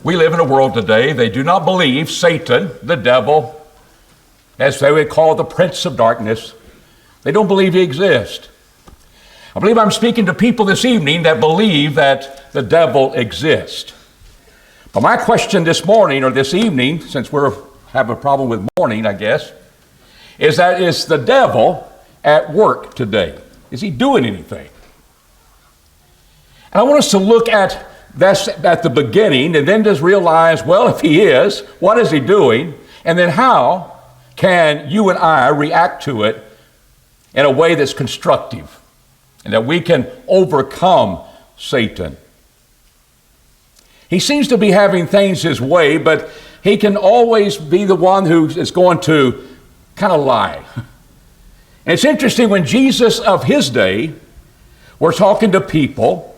We live in a world today, they do not believe Satan, the devil, as they would call the prince of darkness, they don't believe he exists. I believe I'm speaking to people this evening that believe that the devil exists. But my question this morning or this evening, since we're having a problem with morning, I guess, is the devil at work today? Is he doing anything? And I want us to look at this at the beginning and then just realize, well, if he is, what is he doing? And then how can you and I react to it in a way that's constructive and that we can overcome Satan? He seems to be having things his way, but he can always be the one who is going to kind of lie. And it's interesting, when Jesus of his day were talking to people,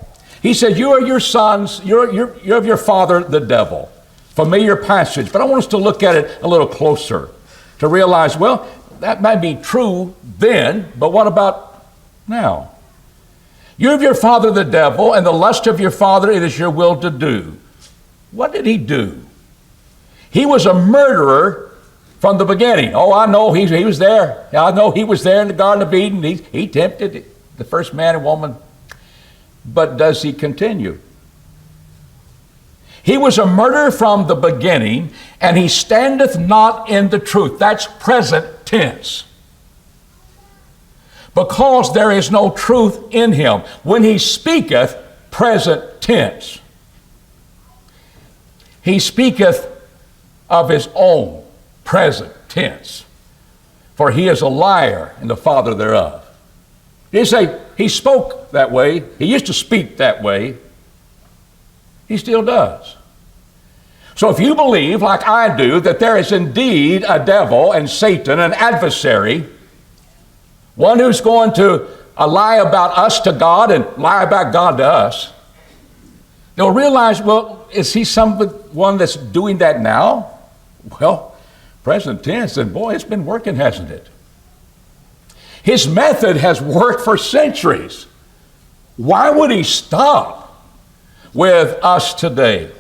he said, you are your sons, you're of your father, the devil. Familiar passage, but I want us to look at it a little closer to realize, well, that might be true then, but what about now? You're of your father, the devil, and the lust of your father it is your will to do. What did he do? He was a murderer from the beginning. Oh, I know he was there. I know he was there in the Garden of Eden. He tempted the first man and woman. But does he continue? He was a murderer from the beginning, and he standeth not in the truth. That's present tense. Because there is no truth in him. When he speaketh, present tense. He speaketh of his own, present tense. For he is a liar and the father thereof. He didn't say he spoke that way. He used to speak that way. He still does. So if you believe, like I do, that there is indeed a devil and Satan, an adversary, one who's going to lie about us to God and lie about God to us, you'll realize, well, is he someone that's doing that now? Well, present tense, and boy, it's been working, hasn't it? His method has worked for centuries. Why would he stop with us today?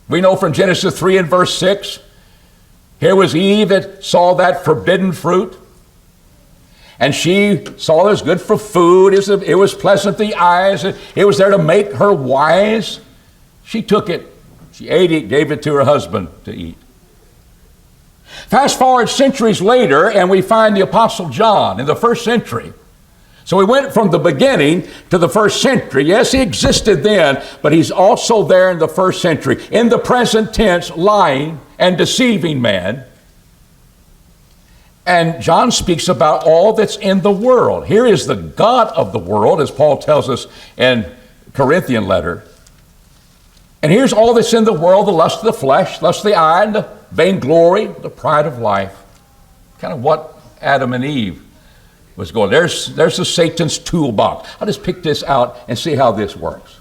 We know from Genesis 3 and verse 6, here was Eve that saw that forbidden fruit, and she saw it was good for food, it was pleasant to the eyes, it was there to make her wise. She took it, she ate it, gave it to her husband to eat. Fast forward centuries later, and we find the Apostle John in the first century. So we went from the beginning to the first century. Yes, he existed then, but he's also there in the first century, in the present tense, lying and deceiving man. And John speaks about all that's in the world. Here is the God of the world, as Paul tells us in Corinthian letter. And here's all that's in the world: the lust of the flesh, lust of the eye, and the vainglory, the pride of life. Kind of what Adam and Eve was going. There's the Satan's toolbox. I'll just pick this out and see how this works.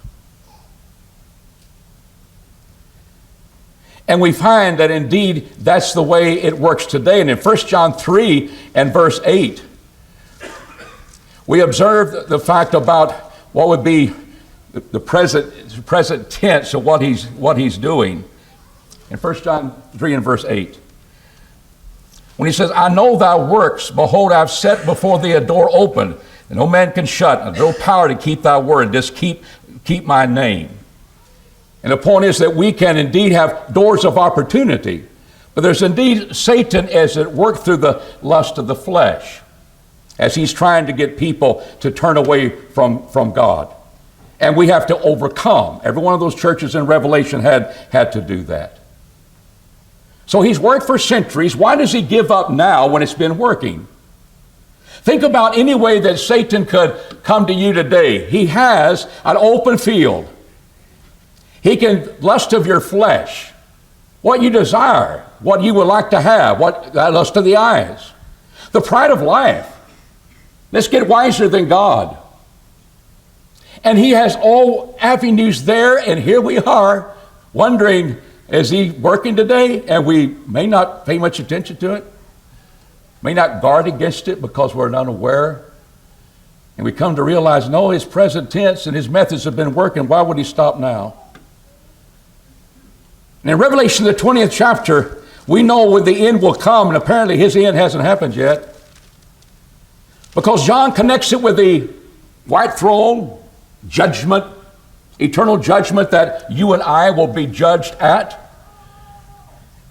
And we find that indeed that's the way it works today. And in 1 John 3 and verse 8, we observe the fact about what would be the present tense of what he's doing. In 1 John 3 and verse 8, when he says, I know thy works, behold, I have set before thee a door open, and no man can shut, and no power to keep thy word, just keep my name. And the point is that we can indeed have doors of opportunity, but there's indeed Satan as at work through the lust of the flesh, as he's trying to get people to turn away from God. And we have to overcome. Every one of those churches in Revelation had to do that. So he's worked for centuries. Why does he give up now when it's been working? Think about any way that Satan could come to you today. He has an open field. He can lust of your flesh, what you desire, what you would like to have, what lust of the eyes, the pride of life. Let's get wiser than God. And he has all avenues there, and here we are wondering, is he working today? And we may not pay much attention to it, may not guard against it because we're unaware. And we come to realize, no, his present tense and his methods have been working. Why would he stop now? And in Revelation, the 20th chapter, we know when the end will come, and apparently his end hasn't happened yet. Because John connects it with the white throne, judgment, eternal judgment that you and I will be judged at.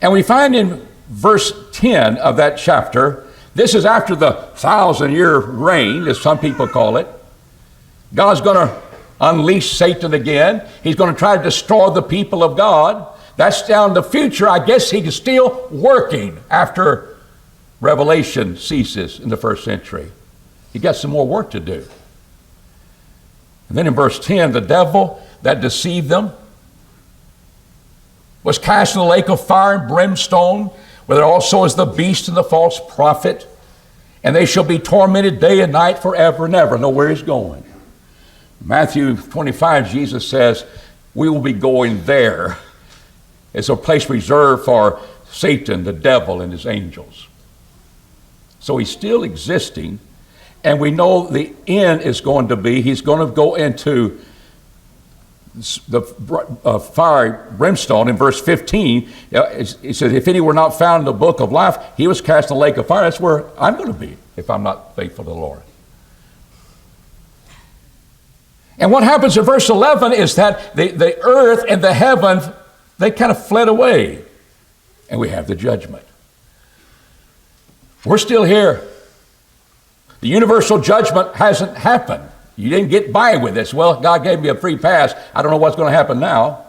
And we find in verse 10 of that chapter, this is after the 1,000-year reign, as some people call it. God's going to unleash Satan again. He's going to try to destroy the people of God. That's down the future. I guess he's still working after Revelation ceases in the first century. He got some more work to do. And then in verse 10, the devil that deceived them was cast in the lake of fire and brimstone, where there also is the beast and the false prophet, and they shall be tormented day and night forever and ever. Know where he's going. Matthew 25, Jesus says, we will be going there. It's a place reserved for Satan, the devil, and his angels. So he's still existing, and we know the end is going to be, he's going to go into the fiery brimstone. In verse 15, he says, if any were not found in the book of life, he was cast in the lake of fire. That's where I'm going to be if I'm not faithful to the Lord. And what happens in verse 11 is that the earth and the heaven, they kind of fled away. And we have the judgment. We're still here. The universal judgment hasn't happened. You didn't get by with this. Well, God gave me a free pass. I don't know what's going to happen now.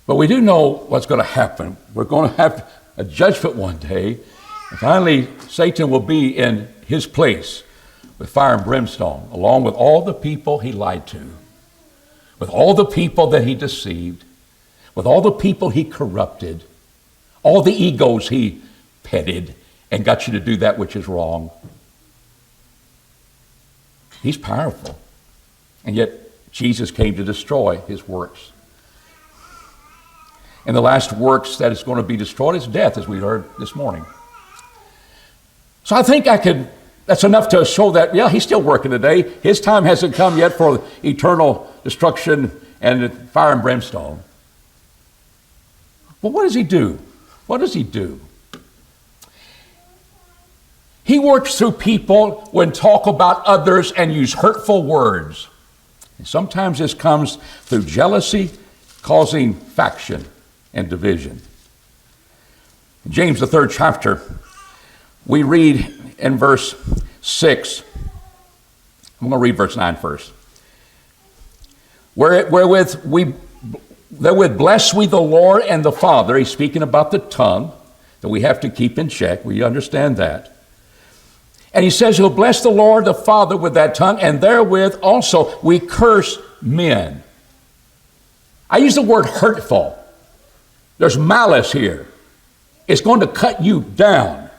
But we do know what's going to happen. We're going to have a judgment one day. And finally, Satan will be in his place with fire and brimstone, along with all the people he lied to, with all the people that he deceived, with all the people he corrupted, all the egos he petted and got you to do that which is wrong. He's powerful. And yet Jesus came to destroy his works. And the last works that is going to be destroyed is death, as we heard this morning. So I think that's enough to show that, yeah, he's still working today. His time hasn't come yet for eternal destruction and fire and brimstone. But what does he do? What does he do? He works through people when talk about others and use hurtful words. And sometimes this comes through jealousy, causing faction and division. In James, the 3rd chapter, we read in verse 6. I'm going to read verse 9 first. Therewith bless we the Lord and the Father. He's speaking about the tongue that we have to keep in check. We understand that. And he says he'll bless the Lord the Father with that tongue, and therewith also we curse men. I use the word hurtful. There's malice here. It's going to cut you down.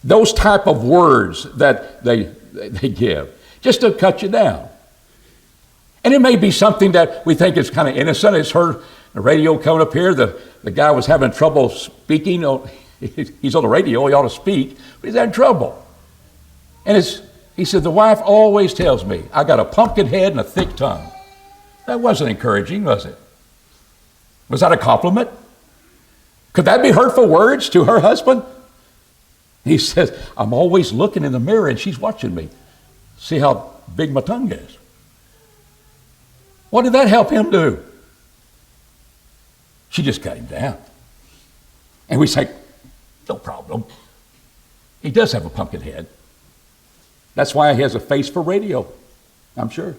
Those type of words that they give, just to cut you down. And it may be something that we think is kind of innocent. It's heard the radio coming up here. The guy was having trouble speaking. He's on the radio. He ought to speak, but he's having trouble. And he said, the wife always tells me, I got a pumpkin head and a thick tongue. That wasn't encouraging, was it? Was that a compliment? Could that be hurtful words to her husband? He says, I'm always looking in the mirror and she's watching me. See how big my tongue is. What did that help him do? She just cut him down. And we say, no problem. He does have a pumpkin head. That's why he has a face for radio, I'm sure.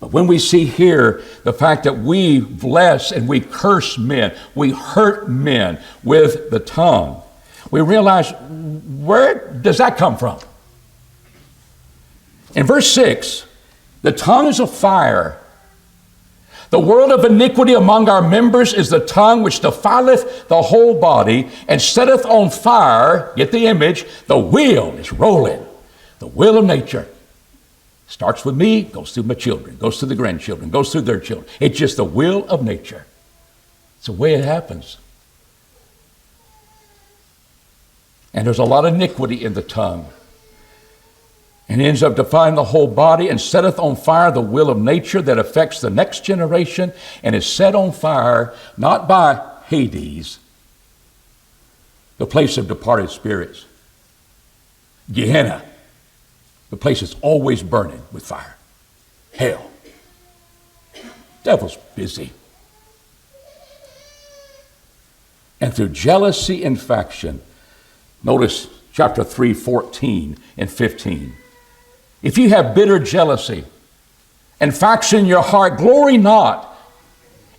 But when we see here the fact that we bless and we curse men, we hurt men with the tongue, we realize, where does that come from? In verse 6, the tongue is a fire. The world of iniquity among our members is the tongue which defileth the whole body and setteth on fire, get the image, the wheel is rolling. The wheel of nature. Starts with me, goes through my children, goes through the grandchildren, goes through their children. It's just the will of nature. It's the way it happens. And there's a lot of iniquity in the tongue. And ends up defying the whole body and setteth on fire the will of nature that affects the next generation, and is set on fire not by Hades, the place of departed spirits, Gehenna, the place that's always burning with fire, hell. Devil's busy. And through jealousy and faction, notice chapter 3, 14 and 15. If you have bitter jealousy and faction in your heart, glory not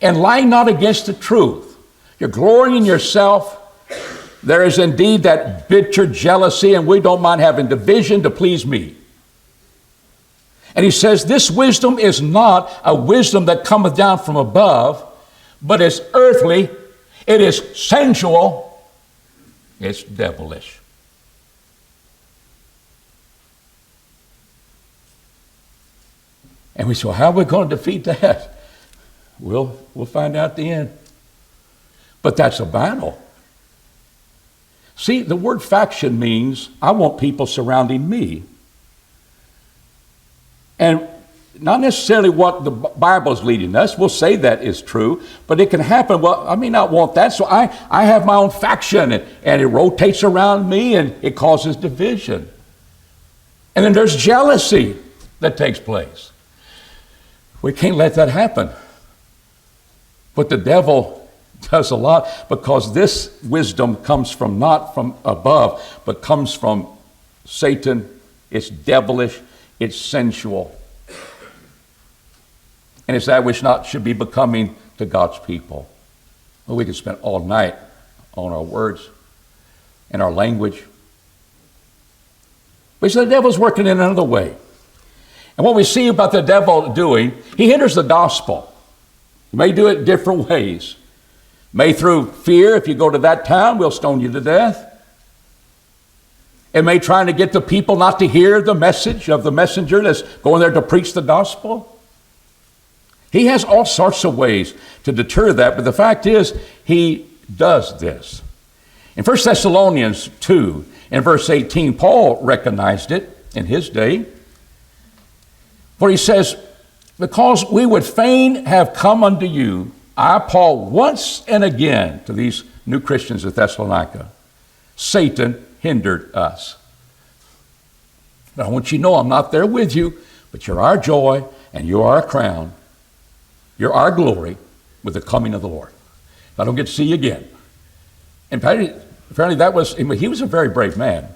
and lie not against the truth. You're glorying in yourself. There is indeed that bitter jealousy, and we don't mind having division to please me. And he says, this wisdom is not a wisdom that cometh down from above, but is earthly, it is sensual, it's devilish. And we say, well, how are we going to defeat that? We'll find out at the end. But that's a battle. See, the word faction means I want people surrounding me. And not necessarily what the Bible is leading us. We'll say that is true, but it can happen. Well, I may not want that, so I have my own faction, and it rotates around me, and it causes division. And then there's jealousy that takes place. We can't let that happen. But the devil does a lot, because this wisdom comes from not from above, but comes from Satan. It's devilish, it's sensual. And it's that which not should be becoming to God's people. Well, we could spend all night on our words and our language. But the devil's working in another way. And what we see about the devil doing, he hinders the gospel. He may do it different ways. May through fear, if you go to that town, we'll stone you to death. It may trying to get the people not to hear the message of the messenger that's going there to preach the gospel. He has all sorts of ways to deter that, but the fact is, he does this. In 1 Thessalonians 2, in verse 18, Paul recognized it in his day. For he says, because we would fain have come unto you, I, Paul, once and again, to these new Christians at Thessalonica, Satan hindered us. Now, I want you to know I'm not there with you, but you're our joy and you're our crown. You're our glory with the coming of the Lord. I don't get to see you again. And apparently he was a very brave man.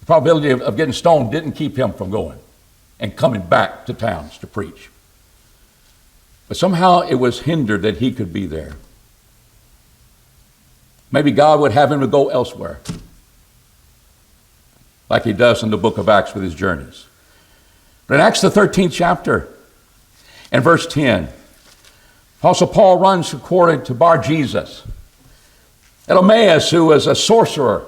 The probability of getting stoned didn't keep him from going and coming back to towns to preach. But somehow it was hindered that he could be there. Maybe God would have him to go elsewhere, like he does in the book of Acts with his journeys. But in Acts the 13th chapter and verse 10, Apostle Paul runs according to Bar Jesus, Emmaus, who was a sorcerer.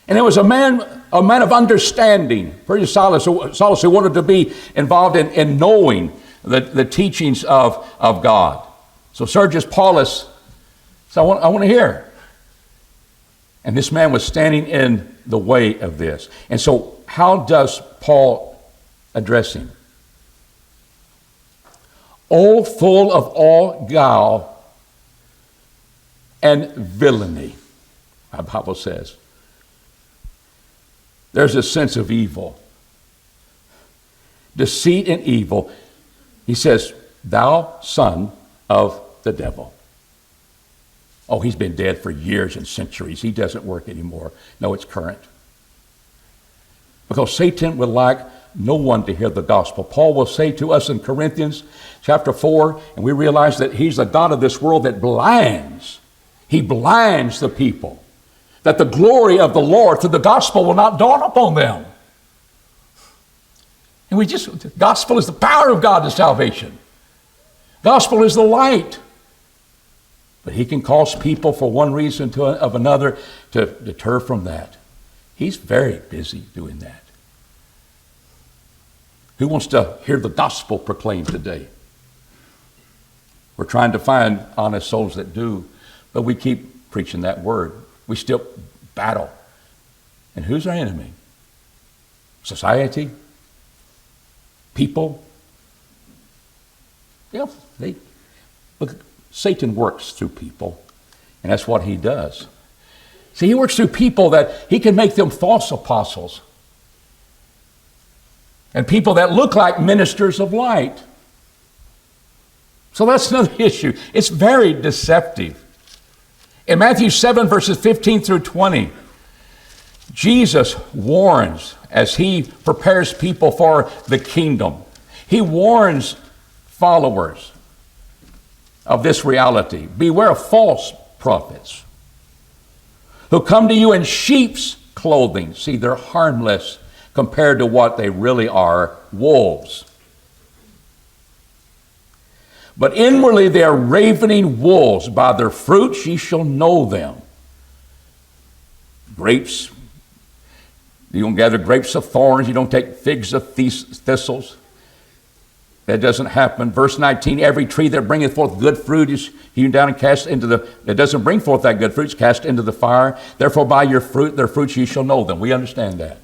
And it was a man of understanding, pretty Silas who wanted to be involved in knowing the teachings of God. So Sergius Paulus said, I want to hear. And this man was standing in the way of this. And so how does Paul address him? Oh, full of all guile and villainy, our Bible says. There's a sense of evil, deceit and evil. He says, thou son of the devil. Oh, he's been dead for years and centuries. He doesn't work anymore. No, it's current. Because Satan would like no one to hear the gospel. Paul will say to us in Corinthians chapter 4, and we realize that he's the God of this world that blinds. He blinds the people, that the glory of the Lord through the gospel will not dawn upon them. And the gospel is the power of God to salvation. Gospel is the light. But he can cause people for one reason of another to deter from that. He's very busy doing that. Who wants to hear the gospel proclaimed today? We're trying to find honest souls that do, but we keep preaching that word. We still battle. And who's our enemy? Society? People? Look, Satan works through people, and that's what he does. See, he works through people that he can make them false apostles and people that look like ministers of light. So that's another issue. It's very deceptive. In Matthew 7, verses 15 through 20, Jesus warns as he prepares people for the kingdom. He warns followers of this reality. Beware of false prophets who come to you in sheep's clothing. See, they're harmless compared to what they really are, wolves. But inwardly they are ravening wolves. By their fruits ye shall know them. Grapes, you don't gather grapes of thorns. You don't take figs of thistles. That doesn't happen. Verse 19, every tree that bringeth forth good fruit is hewn down and cast into that doesn't bring forth that good fruit, is cast into the fire. Therefore by their fruits ye shall know them. We understand that.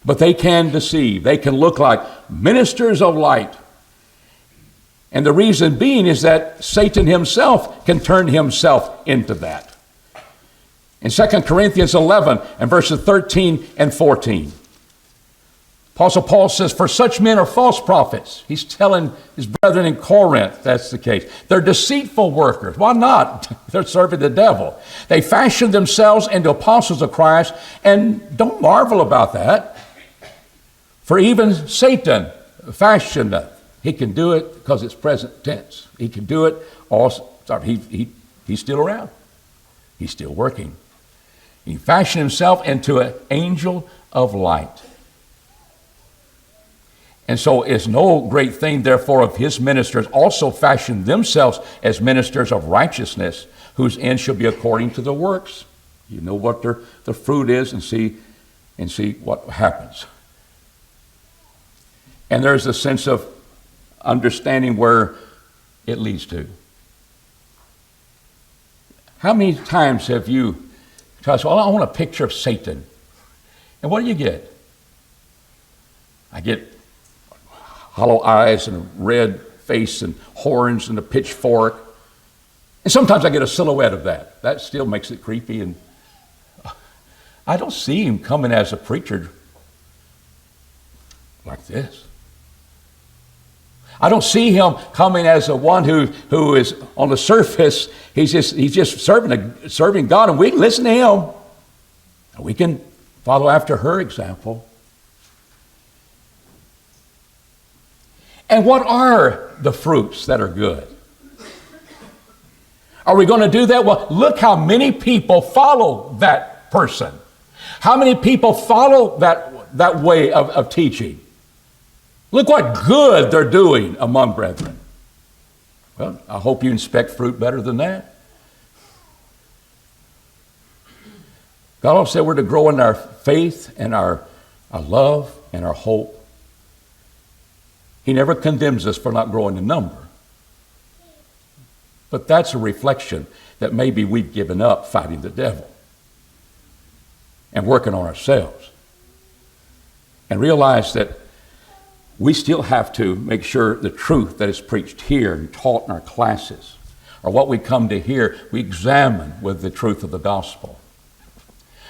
But they can deceive. They can look like ministers of light. And the reason being is that Satan himself can turn himself into that. In 2 Corinthians 11 and verses 13 and 14, Apostle Paul says, for such men are false prophets. He's telling his brethren in Corinth that's the case. They're deceitful workers. Why not? They're serving the devil. They fashion themselves into apostles of Christ, and don't marvel about that. For even Satan fashioneth. He can do it because it's present tense. He can do it also. He's still around. He's still working. He fashioned himself into an angel of light. And so it's no great thing, therefore, if his ministers also fashion themselves as ministers of righteousness, whose end shall be according to the works. You know what the fruit is and see what happens. And there's a sense of understanding where it leads to. How many times have you tried to say, well, I want a picture of Satan. And what do you get? I get hollow eyes and a red face and horns and a pitchfork. And sometimes I get a silhouette of that. That still makes it creepy. And I don't see him coming as a preacher like this. I don't see him coming as a one who is on the surface. He's just serving God, and we can listen to him. We can follow after her example. And what are the fruits that are good? Are we going to do that? Well, look how many people follow that person. How many people follow that way of teaching? Look what good they're doing among brethren. Well, I hope you inspect fruit better than that. God also said we're to grow in our faith and our love and our hope. He never condemns us for not growing in number. But that's a reflection that maybe we've given up fighting the devil and working on ourselves. And realize that we still have to make sure the truth that is preached here and taught in our classes, or what we come to hear, we examine with the truth of the gospel.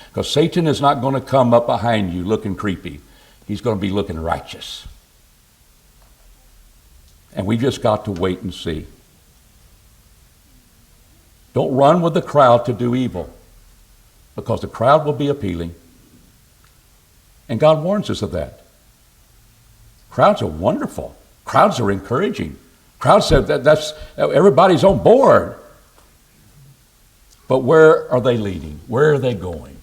Because Satan is not going to come up behind you looking creepy. He's going to be looking righteous. And we just got to wait and see. Don't run with the crowd to do evil, because the crowd will be appealing. And God warns us of that. Crowds are wonderful. Crowds are encouraging. Crowds say that's everybody's on board. But where are they leading? Where are they going?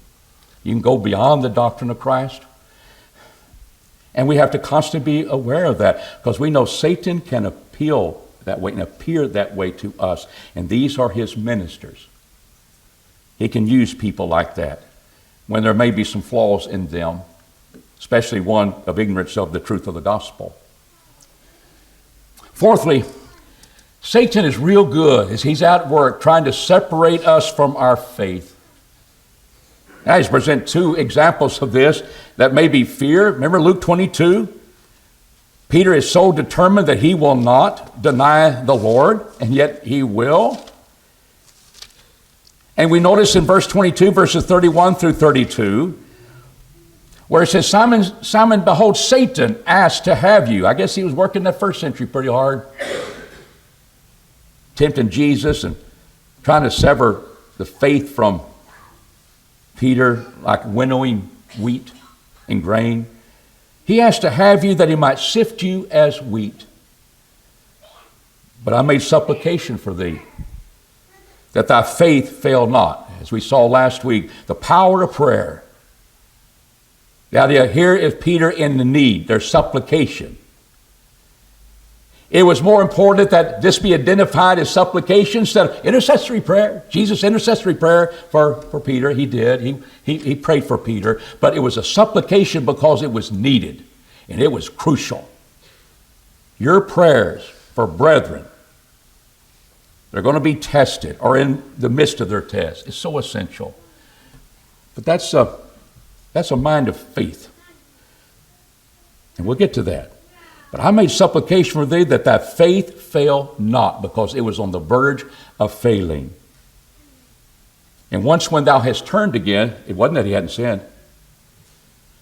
You can go beyond the doctrine of Christ. And we have to constantly be aware of that, because we know Satan can appeal that way and appear that way to us. And these are his ministers. He can use people like that when there may be some flaws in them, especially one of ignorance of the truth of the gospel. Fourthly, Satan is real good as he's at work trying to separate us from our faith. Now he's present two examples of this that may be fear. Remember Luke 22? Peter is so determined that he will not deny the Lord, and yet he will. And we notice in verse 22, verses 31 through 32, where it says, Simon, Simon, behold, Satan asked to have you. I guess he was working that first century pretty hard, tempting Jesus and trying to sever the faith from Peter, like winnowing wheat and grain. He asked to have you that he might sift you as wheat. But I made supplication for thee, that thy faith fail not. As we saw last week, the power of prayer. The idea here is Peter in the need, there's supplication. It was more important that this be identified as supplication instead of intercessory prayer. Jesus' intercessory prayer for Peter, he did. He prayed for Peter, but it was a supplication because it was needed and it was crucial. Your prayers for brethren, they're going to be tested or in the midst of their test. It's so essential. But that's a mind of faith. And we'll get to that. But I made supplication for thee that thy faith fail not, because it was on the verge of failing. And once when thou hast turned again, it wasn't that he hadn't sinned,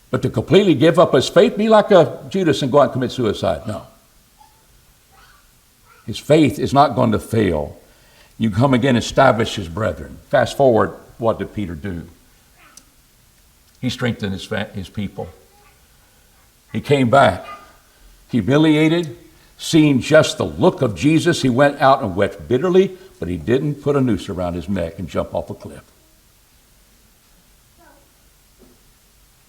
but to completely give up his faith, be like a Judas and go out and commit suicide. No. His faith is not going to fail. You come again and establish his brethren. Fast forward, what did Peter do? He strengthened his people. He came back. Humiliated, seeing just the look of Jesus, he went out and wept bitterly, but he didn't put a noose around his neck and jump off a cliff.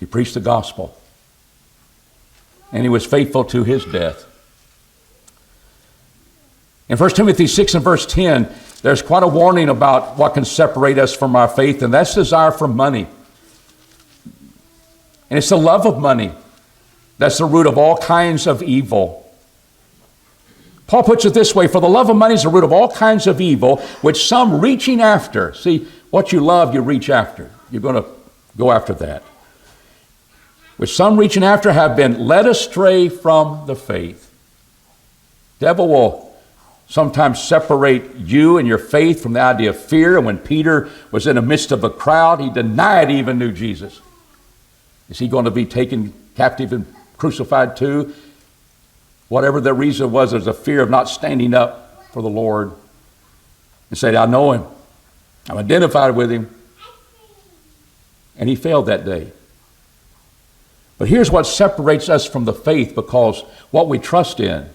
He preached the gospel, and he was faithful to his death. In 1 Timothy 6 and verse 10, there's quite a warning about what can separate us from our faith, and that's desire for money. And it's the love of money. That's the root of all kinds of evil. Paul puts it this way, for the love of money is the root of all kinds of evil, which some reaching after. See, what you love, you reach after. You're going to go after that. Which some reaching after have been led astray from the faith. Devil will sometimes separate you and your faith from the idea of fear. And when Peter was in the midst of a crowd, he denied he even knew Jesus. Is he going to be taken captive and crucified too? Whatever the reason was, there's a fear of not standing up for the Lord and say, I know him. I'm identified with him. And he failed that day. But here's what separates us from the faith, because what we trust in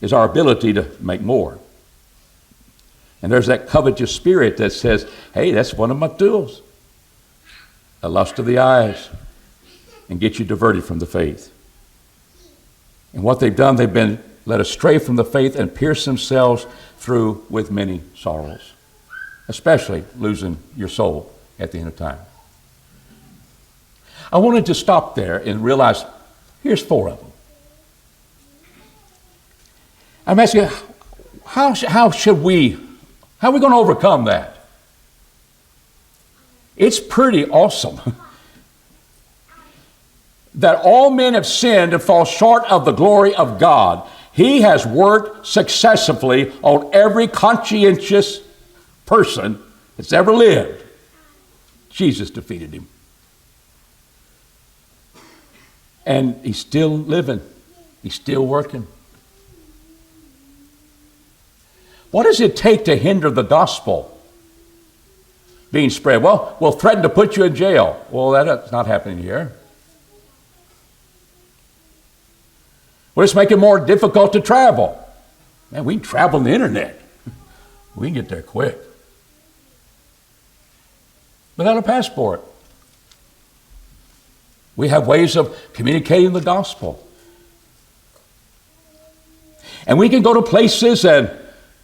is our ability to make more. And there's that covetous spirit that says, hey, that's one of my tools. The lust of the eyes, and get you diverted from the faith. And what they've done, they've been led astray from the faith and pierced themselves through with many sorrows, especially losing your soul at the end of time. I wanted to stop there and realize here's 4 of them. I'm asking, how are we going to overcome that? It's pretty awesome that all men have sinned and fall short of the glory of God. He has worked successfully on every conscientious person that's ever lived. Jesus defeated him. And he's still living. He's still working. What does it take to hinder the gospel being spread? Well, we'll threaten to put you in jail. Well, that's not happening here. Well, let's make it more difficult to travel. Man, we can travel on the internet. We can get there quick. Without a passport. We have ways of communicating the gospel. And we can go to places and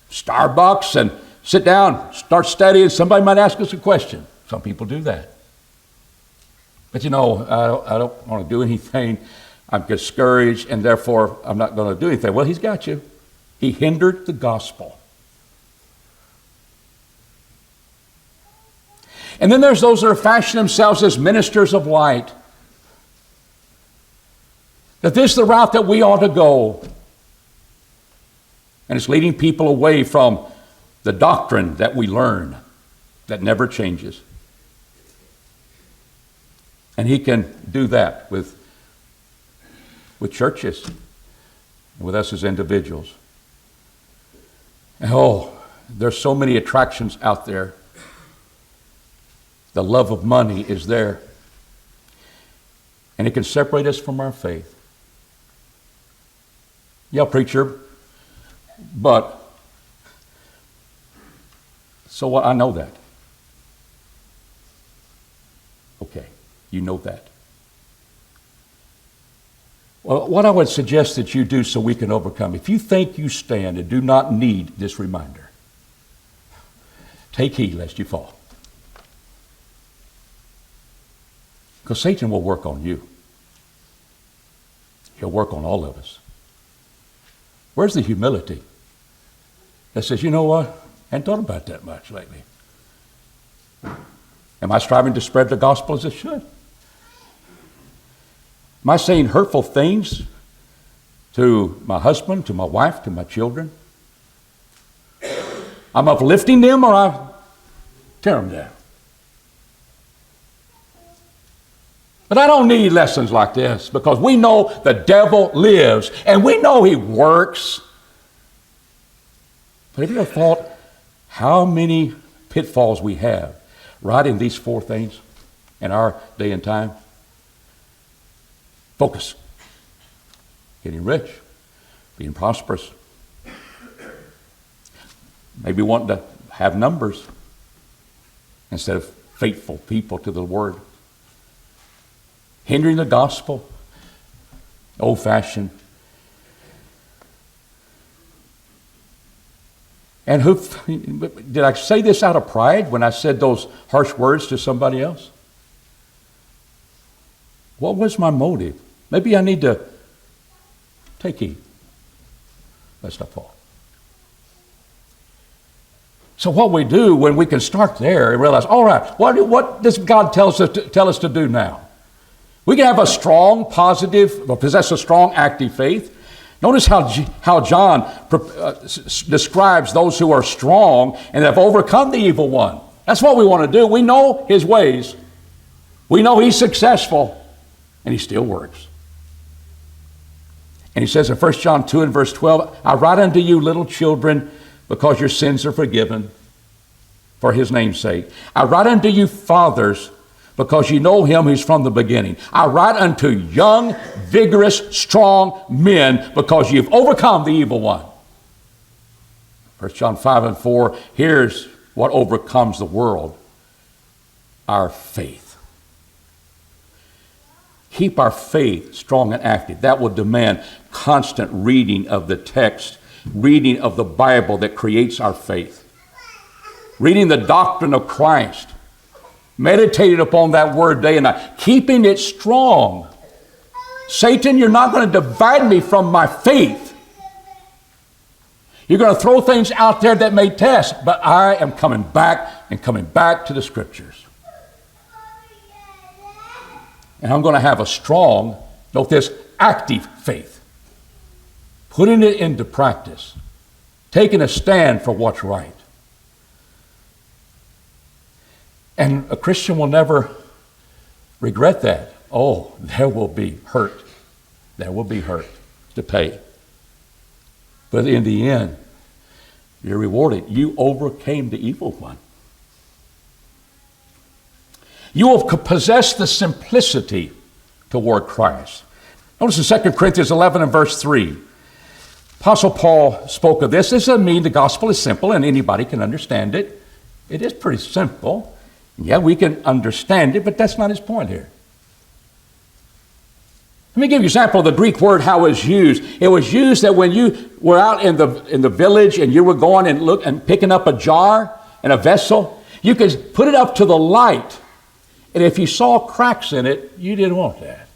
Starbucks and sit down, start studying. Somebody might ask us a question. Some people do that. But I don't want to do anything. I'm discouraged, and therefore I'm not going to do anything. Well, he's got you. He hindered the gospel. And then there's those that are fashioning themselves as ministers of light. That this is the route that we ought to go. And it's leading people away from the doctrine that we learn that never changes. And he can do that with churches, and with us as individuals. And there's so many attractions out there. The love of money is there. And it can separate us from our faith. Yeah, preacher, but so what? I know that. Okay, you know that. Well, what I would suggest that you do so we can overcome, if you think you stand and do not need this reminder, take heed lest you fall. Because Satan will work on you. He'll work on all of us. Where's the humility that says, you know what, I hadn't thought about that much lately. Am I striving to spread the gospel as it should? Am I saying hurtful things to my husband, to my wife, to my children? I'm uplifting them or I tear them down? But I don't need lessons like this because we know the devil lives and we know he works. But have you ever thought how many pitfalls we have right in these four things in our day and time? Focus. Getting rich. Being prosperous. Maybe wanting to have numbers instead of faithful people to the word. Hindering the gospel. Old-fashioned. And did I say this out of pride when I said those harsh words to somebody else? What was my motive? Maybe I need to take heed lest I fall. So what we do when we can start there and realize, all right, what does God tell us to do now? We can have a strong, positive, or possess a strong, active faith. Notice how John describes those who are strong and have overcome the evil one. That's what we want to do. We know his ways. We know he's successful, and he still works. And he says in 1 John 2 and verse 12, I write unto you, little children, because your sins are forgiven for his name's sake. I write unto you, fathers, because you know him who's from the beginning. I write unto young, vigorous, strong men, because you've overcome the evil one. 1 John 5 and 4, here's what overcomes the world. Our faith. Keep our faith strong and active. That will demand constant reading of the text, reading of the Bible that creates our faith. Reading the doctrine of Christ. Meditating upon that word day and night. Keeping it strong. Satan, you're not going to divide me from my faith. You're going to throw things out there that may test, but I am coming back to the Scriptures. And I'm going to have a strong, note this, active faith. Putting it into practice. Taking a stand for what's right. And a Christian will never regret that. Oh, there will be hurt. There will be hurt to pay. But in the end, you're rewarded. You overcame the evil one. You will possess the simplicity toward Christ. Notice in 2 Corinthians 11 and verse 3. Apostle Paul spoke of this. This doesn't mean the gospel is simple and anybody can understand it. It is pretty simple. Yeah, we can understand it, but that's not his point here. Let me give you an example of the Greek word, how it was used. It was used that when you were out in the village and you were going and picking up a jar and a vessel, you could put it up to the light. And if you saw cracks in it, you didn't want that.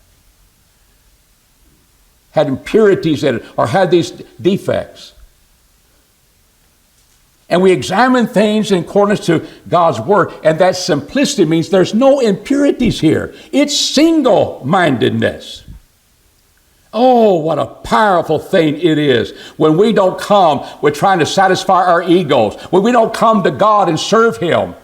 Had impurities in it or had these defects. And we examine things in accordance to God's Word. And that simplicity means there's no impurities here. It's single-mindedness. Oh, what a powerful thing it is when we don't come with trying to satisfy our egos, when we don't come to God and serve Him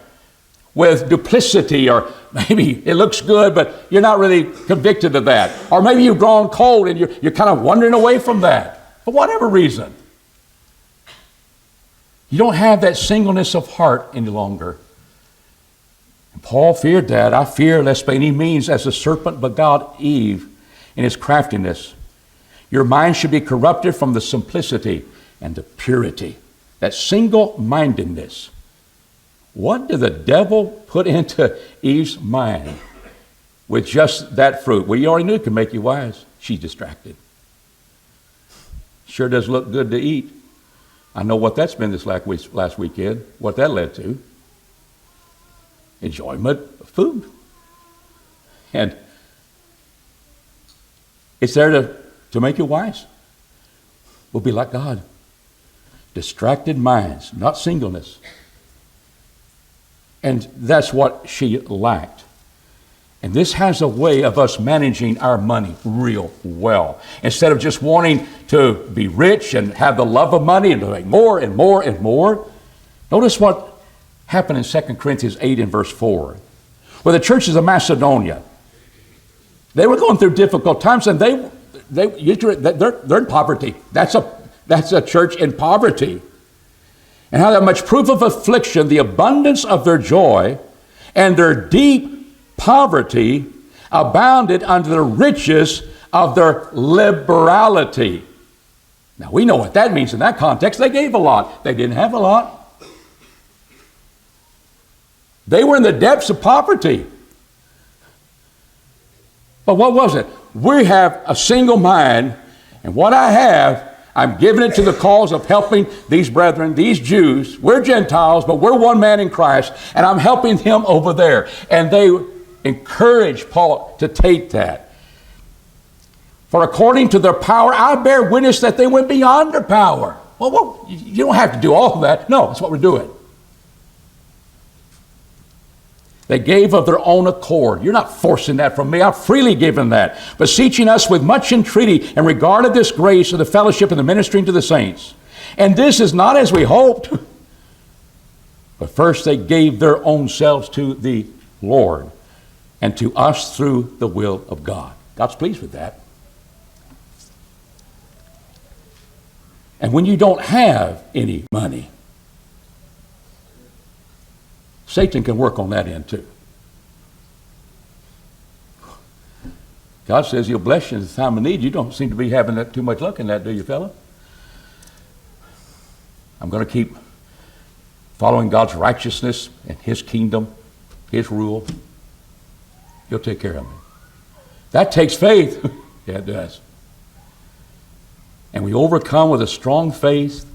with duplicity, or maybe it looks good, but you're not really convicted of that. Or maybe you've grown cold and you're kind of wandering away from that for whatever reason. You don't have that singleness of heart any longer. And Paul feared that. I fear lest by any means as the serpent beguiled Eve in his craftiness, your mind should be corrupted from the simplicity and the purity, that single-mindedness. What did the devil put into Eve's mind with just that fruit? Well, you already knew it could make you wise. She's distracted. Sure does look good to eat. I know what that's been this last weekend, what that led to. Enjoyment of food. And it's there to make you wise. We'll be like God. Distracted minds, not singleness. And that's what she lacked. And this has a way of us managing our money real well. Instead of just wanting to be rich and have the love of money and to make more and more and more. Notice what happened in 2 Corinthians 8 and verse 4. Where the churches of Macedonia, they were going through difficult times, and they're in poverty. That's a church in poverty. And how that much proof of affliction, the abundance of their joy, and their deep poverty abounded unto the riches of their liberality. Now we know what that means in that context. They gave a lot. They didn't have a lot. They were in the depths of poverty. But what was it? We have a single mind, and what I have, I'm giving it to the cause of helping these brethren, these Jews. We're Gentiles, but we're one man in Christ, and I'm helping them over there. And they encouraged Paul to take that. For according to their power, I bear witness that they went beyond their power. Well, you don't have to do all of that. No, that's what we're doing. They gave of their own accord. You're not forcing that from me. I've freely given that. Beseeching us with much entreaty in regard of this grace of the fellowship and the ministering to the saints. And this is not as we hoped. But first they gave their own selves to the Lord and to us through the will of God. God's pleased with that. And when you don't have any money, Satan can work on that end too. God says He'll bless you in the time of need. You don't seem to be having that too much luck in that, do you, fella? I'm going to keep following God's righteousness and His kingdom, His rule. He'll take care of me. That takes faith. Yeah, it does. And we overcome with a strong faith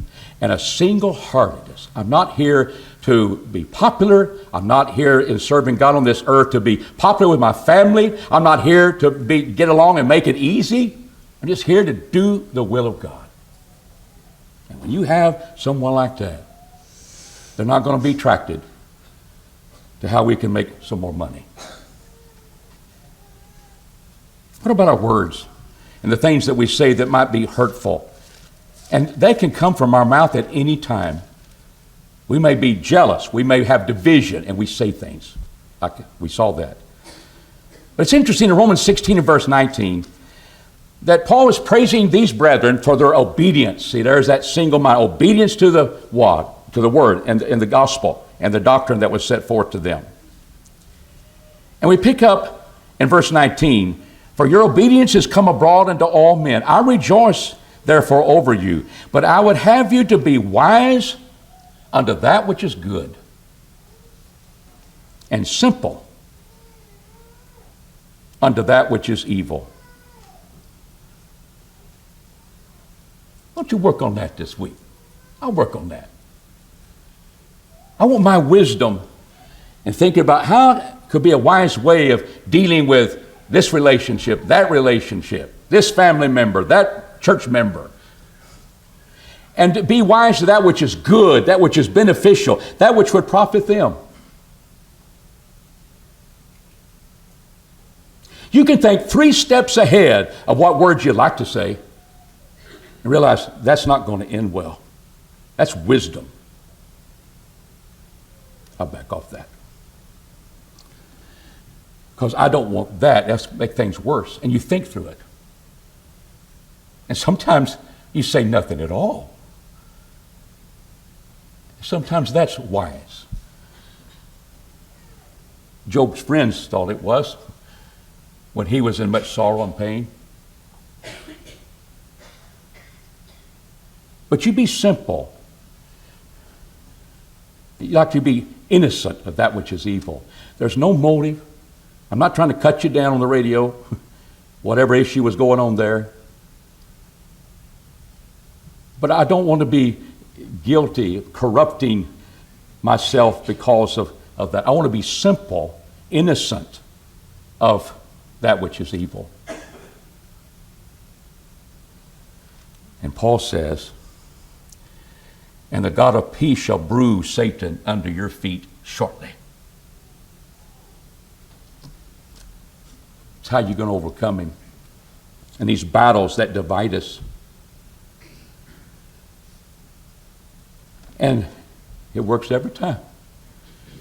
and a single-heartedness. I'm not here to be popular. I'm not here in serving God on this earth to be popular with my family. I'm not here to get along and make it easy. I'm just here to do the will of God. And when you have someone like that, they're not going to be attracted to how we can make some more money. What about our words and the things that we say that might be hurtful? And they can come from our mouth at any time. We may be jealous. We may have division, and we say things. Like we saw that. But it's interesting in Romans 16 and verse 19 that Paul is praising these brethren for their obedience. See, there's that single mind. Obedience to the what? To the word and the gospel and the doctrine that was set forth to them. And we pick up in verse 19, for your obedience has come abroad unto all men. I rejoice therefore over you, but I would have you to be wise unto that which is good, and simple unto that which is evil. Why don't you work on that this week? I'll work on that. I want my wisdom in thinking about how could be a wise way of dealing with this relationship, this family member, that church member. and to be wise to that which is good, that which is beneficial, that which would profit them. You can think 3 steps ahead of what words you'd like to say and realize that's not going to end well. That's wisdom. I'll back off that. Because I don't want that. That's make things worse. And you think through it. And sometimes you say nothing at all. Sometimes that's wise. Job's friends thought it was when he was in much sorrow and pain. But you be simple. You like to be innocent of that which is evil. There's no motive. I'm not trying to cut you down on the radio, whatever issue was going on there. But I don't want to be guilty of corrupting myself because of that. I want to be simple, innocent of that which is evil. And Paul says, and the God of peace shall bruise Satan under your feet shortly. It's how you're going to overcome him. And these battles that divide us. And it works every time.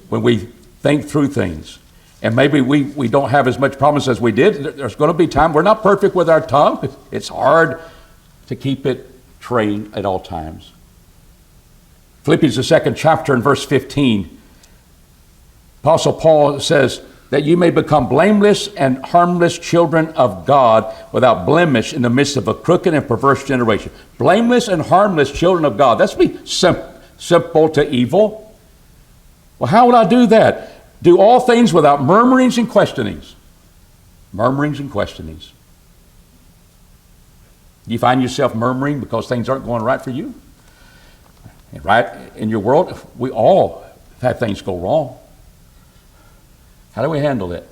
When we think through things. And maybe we don't have as much problems as we did. There's going to be time. We're not perfect with our tongue. It's hard to keep it trained at all times. Philippians, the 2nd chapter and verse 15. Apostle Paul says that you may become blameless and harmless children of God without blemish in the midst of a crooked and perverse generation. Blameless and harmless children of God. That's be simple to evil. Well, how would I do that? Do all things without murmurings and questionings. Murmurings and questionings. Do you find yourself murmuring because things aren't going right for you? And right in your world, we all have things go wrong. How do we handle it?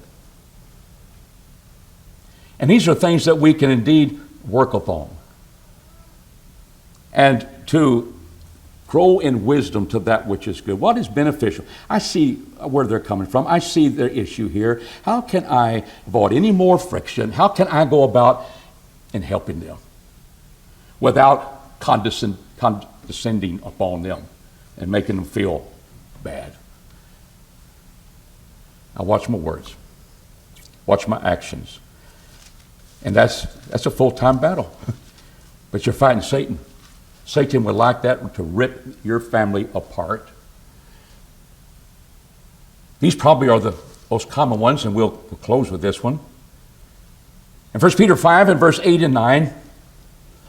And these are things that we can indeed work upon. And to grow in wisdom to that which is good. What is beneficial? I see where they're coming from. I see their issue here. How can I avoid any more friction? How can I go about in helping them without condescending upon them and making them feel bad? I watch my words, watch my actions. And that's a full-time battle. But you're fighting Satan. Satan would like that to rip your family apart. These probably are the most common ones, and we'll close with this one. In 1 Peter 5 and verse 8 and 9,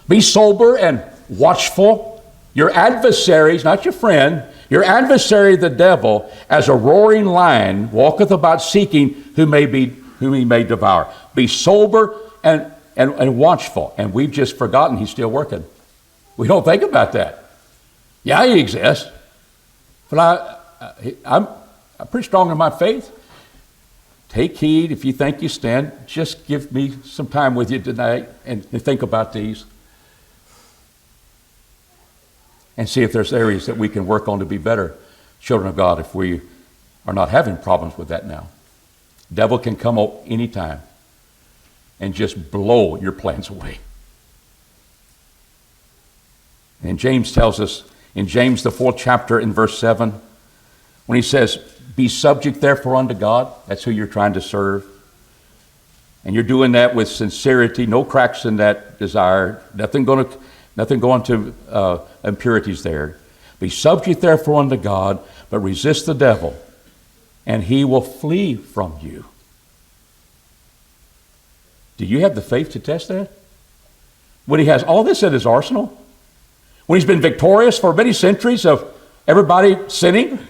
be sober and watchful. Your adversaries, not your friend, your adversary the devil, as a roaring lion, walketh about seeking whom he may devour. Be sober and watchful. And we've just forgotten he's still working. We don't think about that. Yeah, he exists. But I'm pretty strong in my faith. Take heed if you think you stand. Just give me some time with you tonight and think about these. And see if there's areas that we can work on to be better children of God if we are not having problems with that now. Devil can come up anytime and just blow your plans away. And James tells us in James, the 4th chapter in verse 7, when he says, be subject therefore unto God. That's who you're trying to serve. And you're doing that with sincerity, no cracks in that desire, nothing going to impurities there. Be subject therefore unto God, but resist the devil, and he will flee from you. Do you have the faith to test that? When he has all this at his arsenal, when he's been victorious for many centuries of everybody sinning,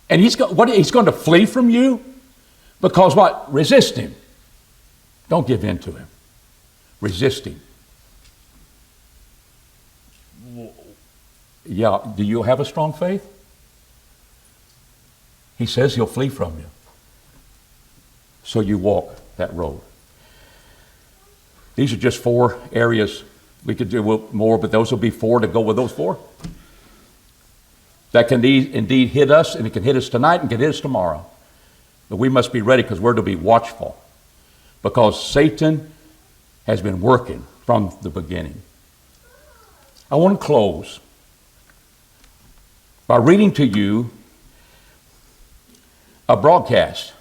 and he's going to flee from you? Because what? Resist him. Don't give in to him. Resist him. Yeah, do you have a strong faith? He says he'll flee from you. So you walk that road. These are just 4 areas We could do more, but those will be 4 to go with those 4. That can indeed hit us, and it can hit us tonight and can hit us tomorrow. But we must be ready because we're to be watchful. Because Satan has been working from the beginning. I want to close by reading to you a broadcast.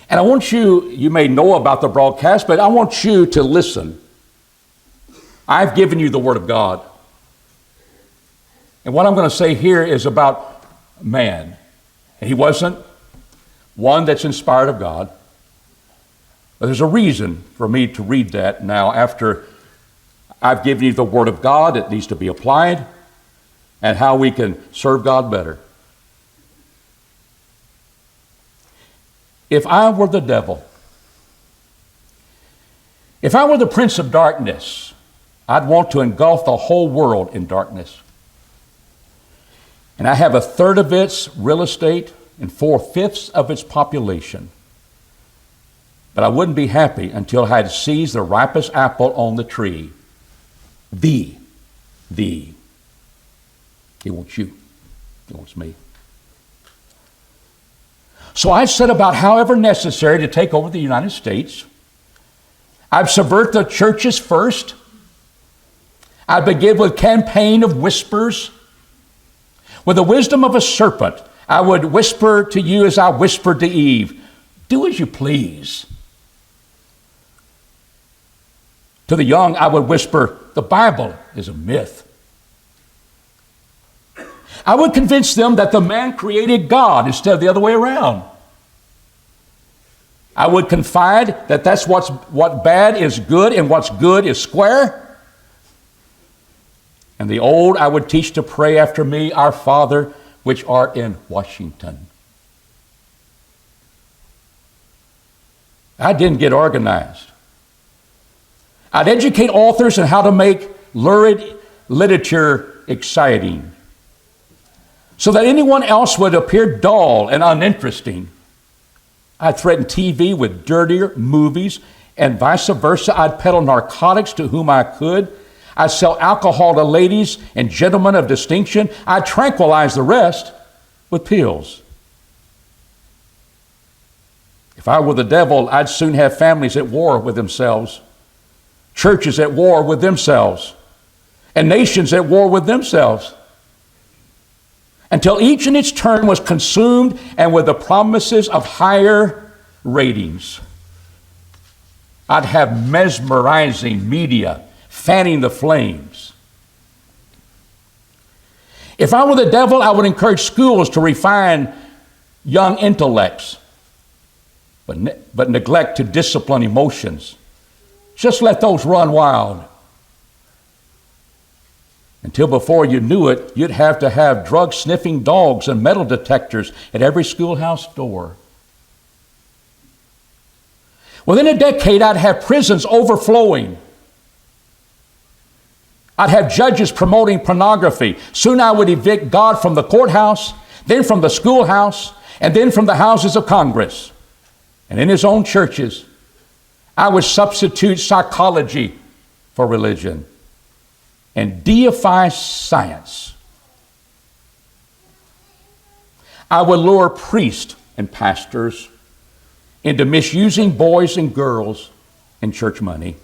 And I want you may know about the broadcast, but I want you to listen. I've given you the Word of God. And what I'm going to say here is about man. He wasn't one that's inspired of God. But there's a reason for me to read that now after I've given you the Word of God. It needs to be applied and how we can serve God better. If I were the devil, if I were the prince of darkness, I'd want to engulf the whole world in darkness. And I have 1/3 of its real estate and 4/5 of its population. But I wouldn't be happy until I had seized the ripest apple on the tree. Thee. He wants you. He wants me. So I've set about however necessary to take over the United States. I've subvert the churches first. I begin with campaign of whispers. With the wisdom of a serpent, I would whisper to you as I whispered to Eve, do as you please. To the young, I would whisper, the Bible is a myth. I would convince them that the man created God instead of the other way around. I would confide that that's what bad is good and what's good is square. And the old I would teach to pray after me, our Father which art in Washington. I didn't get organized. I'd educate authors on how to make lurid literature exciting so that anyone else would appear dull and uninteresting. I'd threaten TV with dirtier movies and vice versa. I'd peddle narcotics to whom I could. I'd sell alcohol to ladies and gentlemen of distinction. I'd tranquilize the rest with pills. If I were the devil, I'd soon have families at war with themselves, churches at war with themselves, and nations at war with themselves, until each in its turn was consumed and with the promises of higher ratings. I'd have mesmerizing media fanning the flames. If I were the devil, I would encourage schools to refine young intellects, but neglect to discipline emotions. Just let those run wild. Until before you knew it, you'd have to have drug-sniffing dogs and metal detectors at every schoolhouse door. Within a decade, I'd have prisons overflowing. I'd have judges promoting pornography. Soon I would evict God from the courthouse, then from the schoolhouse, and then from the houses of Congress. And in his own churches, I would substitute psychology for religion and deify science. I would lure priests and pastors into misusing boys and girls and church money.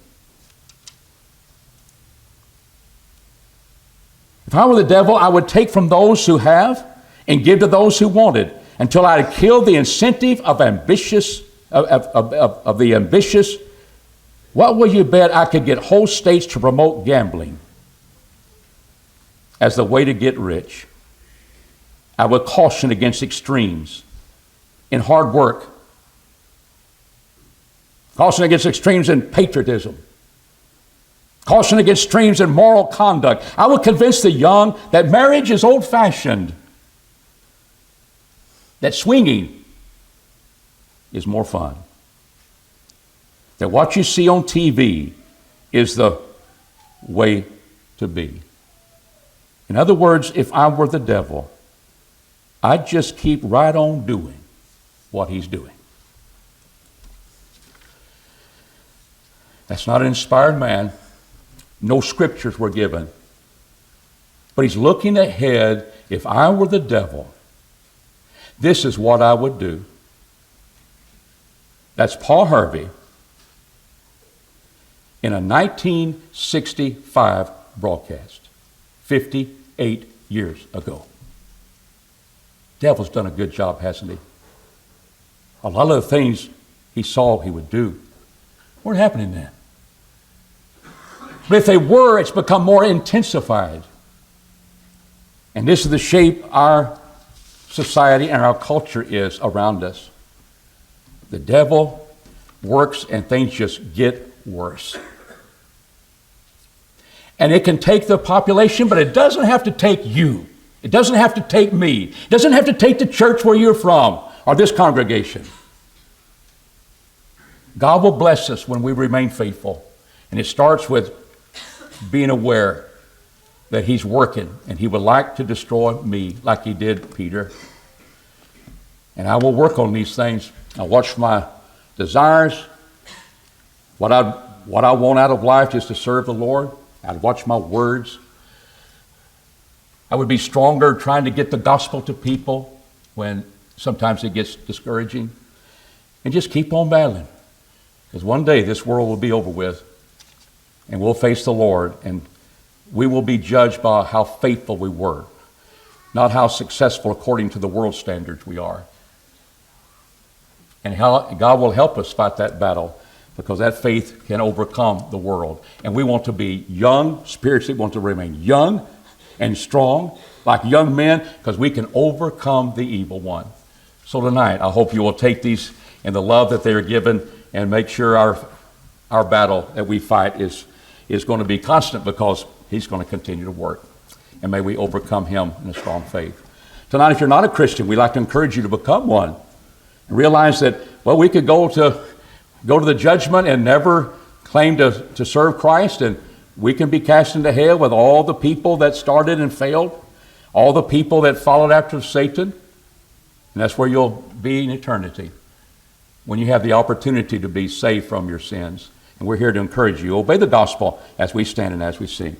If I were the devil, I would take from those who have and give to those who wanted until I had killed the incentive of the ambitious. What will you bet I could get whole states to promote gambling as the way to get rich? I would caution against extremes in hard work, caution against extremes in patriotism, caution against extremes in moral conduct. I would convince the young that marriage is old-fashioned, that swinging is more fun, that what you see on TV is the way to be. In other words, if I were the devil, I'd just keep right on doing what he's doing. That's not an inspired man. No scriptures were given. But he's looking ahead. If I were the devil, this is what I would do. That's Paul Harvey in a 1965 broadcast, 58 years ago. Devil's done a good job, hasn't he? A lot of the things he saw he would do weren't happening then. But if they were, it's become more intensified. And this is the shape our society and our culture is around us. The devil works and things just get worse. And it can take the population, but it doesn't have to take you. It doesn't have to take me. It doesn't have to take the church where you're from or this congregation. God will bless us when we remain faithful. And it starts with being aware that he's working and he would like to destroy me like he did Peter. And I will work on these things. I'll watch my desires. What I want out of life is to serve the Lord. I'd watch my words. I would be stronger trying to get the gospel to people when sometimes it gets discouraging. And just keep on battling. Because one day this world will be over with and we'll face the Lord and we will be judged by how faithful we were, not how successful according to the world standards we are. And how God will help us fight that battle because that faith can overcome the world. And we want to be young, spiritually, we want to remain young and strong like young men because we can overcome the evil one. So tonight, I hope you will take these in the love that they are given and make sure our battle that we fight is going to be constant because he's going to continue to work. And may we overcome him in a strong faith. Tonight, if you're not a Christian, we'd like to encourage you to become one. And realize that, well, we could go to the judgment and never claim to serve Christ, and we can be cast into hell with all the people that started and failed, all the people that followed after Satan, and that's where you'll be in eternity when you have the opportunity to be saved from your sins. And we're here to encourage you. Obey the gospel as we stand and as we sing.